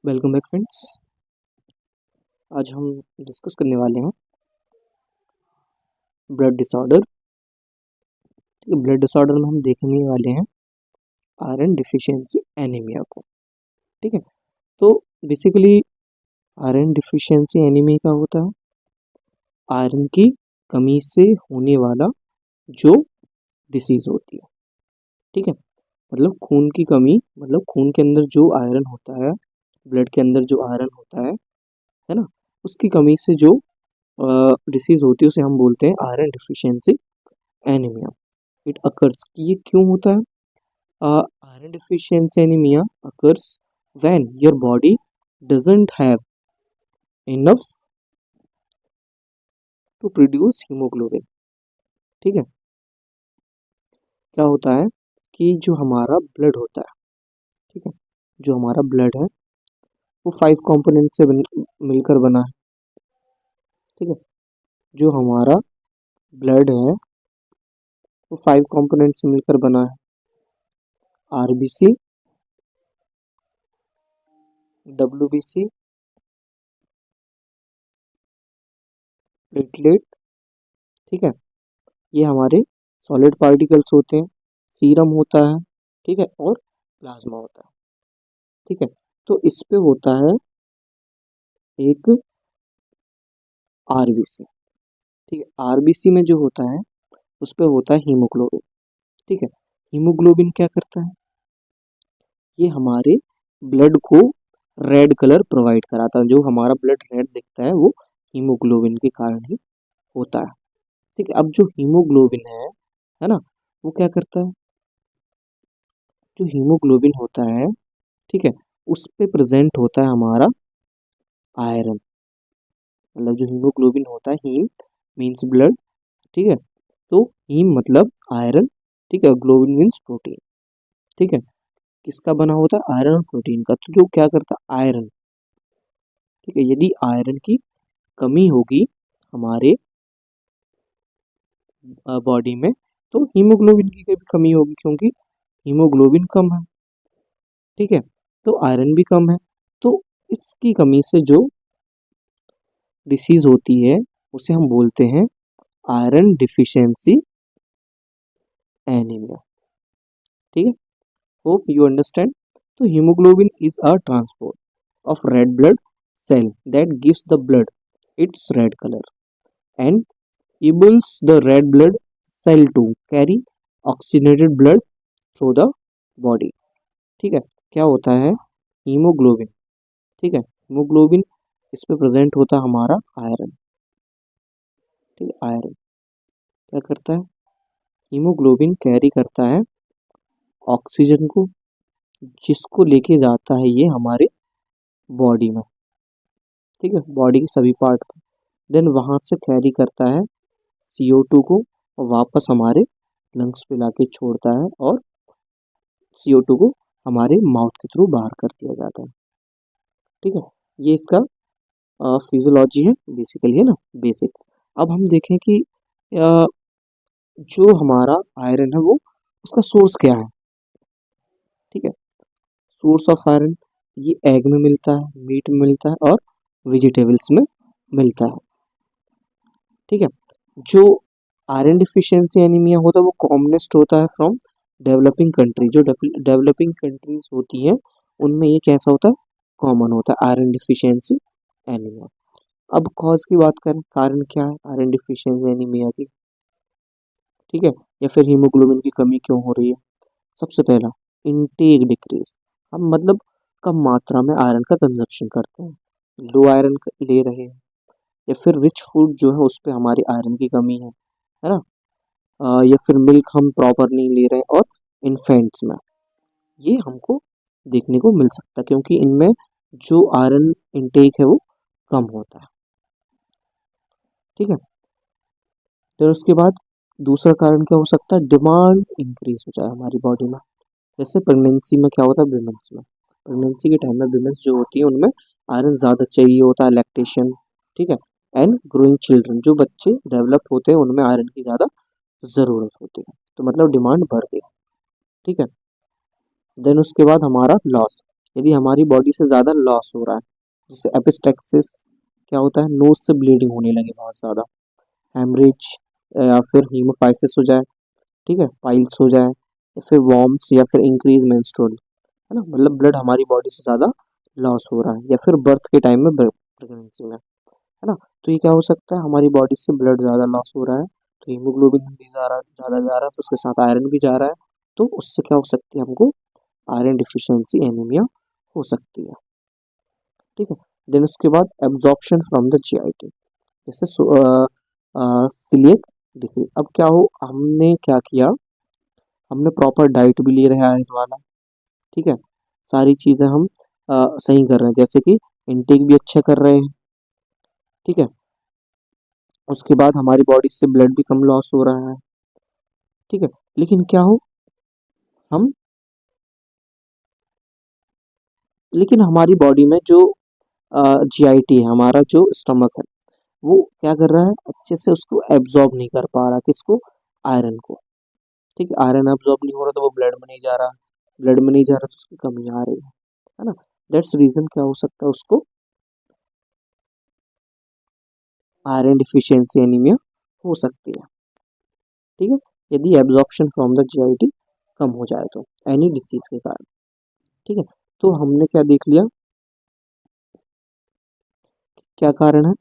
Welcome back friends. आज हम discuss करने वाले हैं ब्लड डिसऑर्डर। ठीक है, ब्लड डिसऑर्डर में हम देखने वाले हैं आयरन डिफिशियंसी एनीमिया को। ठीक है, तो बेसिकली आयरन डिफिशियंसी एनीमिया का होता है आयरन की कमी से होने वाला जो डिसीज होती है। ठीक है, मतलब खून की कमी, मतलब खून के अंदर जो आयरन होता है, ब्लड के अंदर जो आयरन होता है ना, उसकी कमी से जो डिसीज होती है उसे हम बोलते हैं iron deficiency anaemia. It occurs, ये क्यों होता है? Iron deficiency anemia occurs when your body doesn't have enough to produce hemoglobin। ठीक है, क्या होता है कि जो हमारा ब्लड होता है, ठीक है, जो हमारा ब्लड है वो 5 कंपोनेंट से मिलकर बना है। ठीक है, जो हमारा ब्लड है वो 5 कंपोनेंट से मिलकर बना है। आरबीसी, डब्ल्यूबीसी, प्लेटलेट, ठीक है, ये हमारे सॉलिड पार्टिकल्स होते हैं। सीरम होता है, ठीक है, और प्लाज्मा होता है। ठीक है, तो इस पे होता है एक आरबीसी। ठीक है, आरबीसी में जो होता है उस पे होता है हीमोग्लोबिन। ठीक है, हीमोग्लोबिन क्या करता है? ये हमारे ब्लड को रेड कलर प्रोवाइड कराता है। जो हमारा ब्लड रेड दिखता है वो हीमोग्लोबिन के कारण ही होता है। ठीक है, अब जो हीमोग्लोबिन है ना, वो क्या करता है? जो हीमोग्लोबिन होता है, ठीक है, उस पे प्रेजेंट होता है हमारा आयरन। मतलब जो हीमोग्लोबिन होता है, हीम मीन्स ब्लड, ठीक है, तो हीम मतलब आयरन, ठीक है, ग्लोबिन मीन्स प्रोटीन। ठीक है, किसका बना होता है? आयरन और प्रोटीन का। तो जो क्या करता है? आयरन, ठीक है, यदि आयरन की कमी होगी हमारे बॉडी में तो हीमोग्लोबिन की भी कमी होगी, क्योंकि हीमोग्लोबिन कम है। ठीक है, तो आयरन भी कम है, तो इसकी कमी से जो डिसीज होती है उसे हम बोलते हैं आयरन डिफिशियंसी एनीमिया। ठीक है, होप यू अंडरस्टैंड। तो hemoglobin is a transport of red blood cell that gives the blood its red color and enables the red blood cell to carry oxygenated blood through the body। ठीक है, क्या होता है? Haemoglobin, ठीक है, haemoglobin इस पे प्रेजेंट होता है हमारा आयरन। ठीक है, आयरन क्या करता है? हीमोग्लोबिन कैरी करता है ऑक्सीजन को, जिसको लेके जाता है ये हमारे बॉडी में। ठीक है, बॉडी के सभी पार्ट में। देन वहाँ से कैरी करता है CO2 को और वापस हमारे लंग्स पे लाके छोड़ता है, और CO2 को हमारे माउथ के थ्रू बाहर कर दिया जाता है। ठीक है, ये इसका फिजियोलॉजी है बेसिकली, है ना, बेसिक्स। अब हम देखें कि अ, जो हमारा आयरन है वो उसका सोर्स क्या है। ठीक है, सोर्स ऑफ आयरन ये एग में मिलता है, मीट में मिलता है और वेजिटेबल्स में मिलता है। ठीक है, जो आयरन डिफिशियंसी एनीमिया होता है वो कॉमनेस्ट होता है फ्रॉम डेवलपिंग कंट्री। जो डेवलपिंग कंट्रीज होती हैं उनमें ये कैसा होता है? कॉमन होता है आयरन डिफिशियंसी एनीमिया। अब कॉज की बात करें, कारण क्या है आयरन डिफिशियंसी एनीमिया की? ठीक है, या फिर हीमोग्लोबिन की कमी क्यों हो रही है? सबसे पहला, इनटेक डिक्रीज। हम मतलब कम मात्रा में आयरन का कंजप्शन करते हैं, लो आयरन ले रहे हैं, या फिर रिच फूड जो है उस पर हमारी आयरन की कमी है ना, या फिर मिल्क हम प्रॉपर नहीं ले रहे हैं, और इन्फेंट्स में ये हमको देखने को मिल सकता है, क्योंकि इनमें जो आयरन इनटेक है वो कम होता है। ठीक है, फिर उसके बाद दूसरा कारण क्या हो सकता है? डिमांड इंक्रीज हो जाए हमारी बॉडी में। जैसे प्रेगनेंसी में क्या होता है? प्रेगनेंसी के टाइम में विमेंस जो होती है उनमें आयरन ज़्यादा चाहिए होता है, लैक्टेशन, ठीक है, एंड ग्रोइंग चिल्ड्रन, जो बच्चे डेवलप होते हैं उनमें आयरन की ज़्यादा ज़रूरत होती है, तो मतलब डिमांड बढ़ गई। ठीक है, देन उसके बाद हमारा लॉस, यदि हमारी बॉडी से ज़्यादा लॉस हो रहा है, जैसे एपिस्टेक्सिस क्या होता है, नोज से ब्लीडिंग होने लगे बहुत ज़्यादा, हेमरेज या फिर हीमोफाइसिस हो जाए, ठीक है, पाइल्स हो जाए, या फिर वॉर्म्स या फिर इंक्रीज मेंस्ट्रुअल, है ना, मतलब ब्लड हमारी बॉडी से ज़्यादा लॉस हो रहा है, या फिर बर्थ के टाइम में, प्रेगनेंसी में, है ना, तो ये क्या हो सकता है, हमारी बॉडी से ब्लड ज़्यादा लॉस हो रहा है, तो हीमोग्लोबिन भी ज़्यादा जा रहा है, तो उसके साथ आयरन भी जा रहा है, तो उससे क्या हो सकती है, हमको आयरन डिफिशियंसी एनीमिया हो सकती है, ठीक है। देन उसके बाद एब्जॉर्प्शन फ्रॉम द जीआईटी, जैसे सिलिएक डिसीज। अब क्या हो, हमने क्या किया, हमने प्रॉपर डाइट भी ले रहे हैं आयरन वाला, ठीक है, सारी चीज़ें हम सही कर रहे हैं, जैसे कि इनटेक भी अच्छा कर रहे हैं, ठीक है, उसके बाद हमारी बॉडी से ब्लड भी कम लॉस हो रहा है, ठीक है, लेकिन क्या हो, हम लेकिन हमारी बॉडी में जो जीआईटी है, हमारा जो स्टमक है, वो क्या कर रहा है, अच्छे से उसको एब्जॉर्ब नहीं कर पा रहा, किसको, आयरन को, ठीक है, आयरन एब्जॉर्ब नहीं हो रहा तो वो ब्लड में नहीं जा रहा, ब्लड में नहीं जा रहा तो उसकी कमी आ रही है ना, दैट्स रीजन क्या हो सकता है, उसको आयरन डिफिशियंसी एनीमिया हो सकती है, ठीक है, यदि एब्जॉर्प्शन फ्रॉम द जीआईटी कम हो जाए तो एनी डिसीज के कारण, ठीक है, तो हमने क्या देख लिया, क्या कारण है,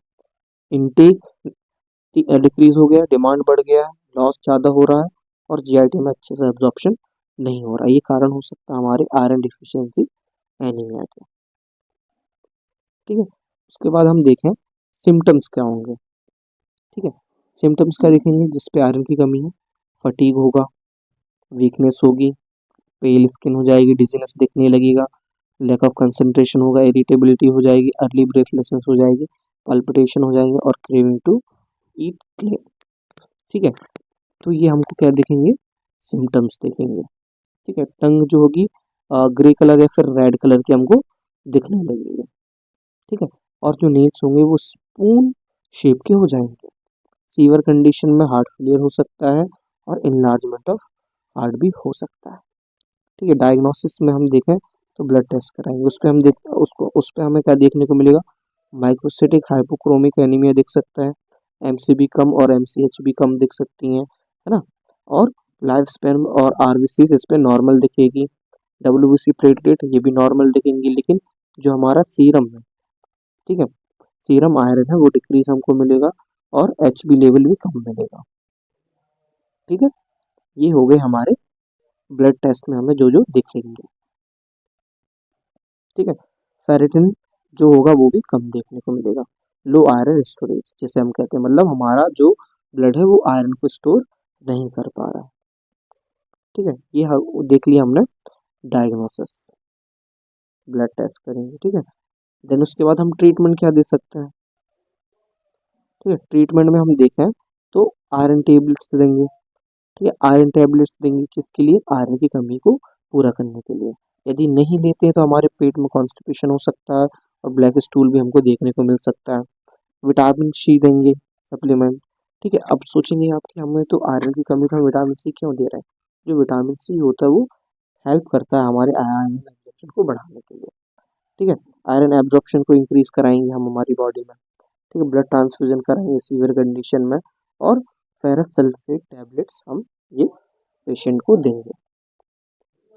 इनटेक डिक्रीज हो गया, डिमांड बढ़ गया है, लॉस ज़्यादा हो रहा है, और जीआईटी में अच्छे से एब्जॉर्प्शन नहीं हो रहा, ये कारण हो सकता है हमारे आयरन डिफिशियंसी एनीमिया के, ठीक है। उसके बाद हम देखें सिम्टम्स क्या होंगे, ठीक है, सिम्टम्स क्या देखेंगे, जिस पे आयरन की कमी है, फटीग होगा, वीकनेस होगी, पेल स्किन हो जाएगी, डिजीनेस दिखने लगेगा, लैक ऑफ कंसंट्रेशन होगा, इरिटेबिलिटी हो जाएगी, अर्ली ब्रेथलेसनेस हो जाएगी, पल्पिटेशन हो जाएगी, और क्रेविंग टू ईट क्ले, ठीक है, तो ये हमको क्या देखेंगे, सिम्टम्स देखेंगे, ठीक है, टंग जो होगी ग्रे कलर या फिर रेड कलर की हमको दिखने लगेगी, ठीक है, और जो नेल्स होंगे वो स्पून शेप के हो जाएंगे, सीवर कंडीशन में हार्ट फेलियर हो सकता है, और इनलार्जमेंट ऑफ हार्ट भी हो सकता है, ठीक है। डायग्नोसिस में हम देखें तो ब्लड टेस्ट कराएंगे, उस पर हम देख उसको उस पर हमें क्या देखने को मिलेगा, माइक्रोसिटिक हाइपोक्रोमिक एनीमिया दिख सकता है, एमसीबी कम और एमसीएच भी कम दिख सकती हैं, है ना, और लाइफ स्पैन और आरबीसी इस पर नॉर्मल दिखेगी, डब्ल्यूबीसी प्लेटलेट ये भी नॉर्मल दिखेंगी, लेकिन जो हमारा सीरम है, ठीक है, सीरम आयरन है वो डिक्रीज हमको मिलेगा, और एचबी लेवल भी कम मिलेगा, ठीक है, ये हो गए हमारे ब्लड टेस्ट में हमें जो जो दिखेंगे, ठीक है। फेरिटिन जो होगा वो भी कम देखने को मिलेगा, लो आयरन स्टोरेज जैसे हम कहते हैं, मतलब हमारा जो ब्लड है वो आयरन को स्टोर नहीं कर पा रहा है, ठीक है, ये देख लिया हमने डायग्नोसिस, ब्लड टेस्ट करेंगे, ठीक है। देन उसके बाद हम ट्रीटमेंट क्या दे सकते हैं, ठीक है, ट्रीटमेंट में हम देखें तो आयरन टेबलेट्स देंगे, ठीक है, आयरन टेबलेट्स देंगे किसके लिए, आयरन की कमी को पूरा करने के लिए, यदि नहीं लेते हैं तो हमारे पेट में कॉन्स्टिपेशन हो सकता है, और ब्लैक स्टूल भी हमको देखने को मिल सकता है, विटामिन सी देंगे सप्लीमेंट, ठीक है। अब सोचेंगे आप कि हमें तो आयरन की कमी था, विटामिन सी क्यों दे रहे हैं, जो विटामिन सी होता है वो हेल्प करता है हमारे आयरन एब्जॉर्प्शन को बढ़ाने के लिए, ठीक है, आयरन एब्जॉर्प्शन को इंक्रीज कराएंगे हम हमारी बॉडी में, ठीक है, ब्लड ट्रांसफ्यूजन कराएंगे सीवियर कंडीशन में, और फेरस सल्फेट टैबलेट्स हम ये पेशेंट को देंगे,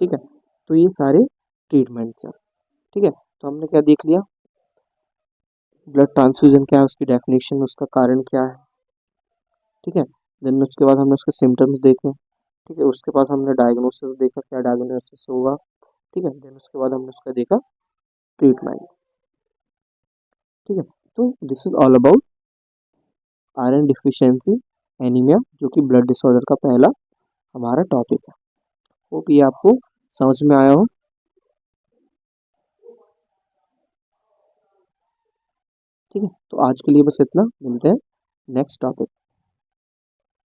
ठीक है, तो ये सारे ट्रीटमेंट्स हैं, ठीक है, तो हमने क्या देख लिया, ब्लड ट्रांसफ्यूजन क्या है, उसकी डेफिनेशन, उसका कारण क्या है, ठीक है, देन उसके बाद हमने उसके सिम्टम्स देखे, ठीक है, उसके बाद हमने डायग्नोसिस देखा, क्या डायग्नोसिस होगा, ठीक है, देन उसके बाद हमने उसका देखा ट्रीटमेंट, ठीक है, तो this is all about iron deficiency anaemia, जो कि ब्लड डिसऑर्डर का पहला हमारा टॉपिक है, होप ये आपको समझ में आया हो, ठीक है, तो आज के लिए बस इतना, मिलते हैं नेक्स्ट टॉपिक,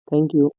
थैंक यू।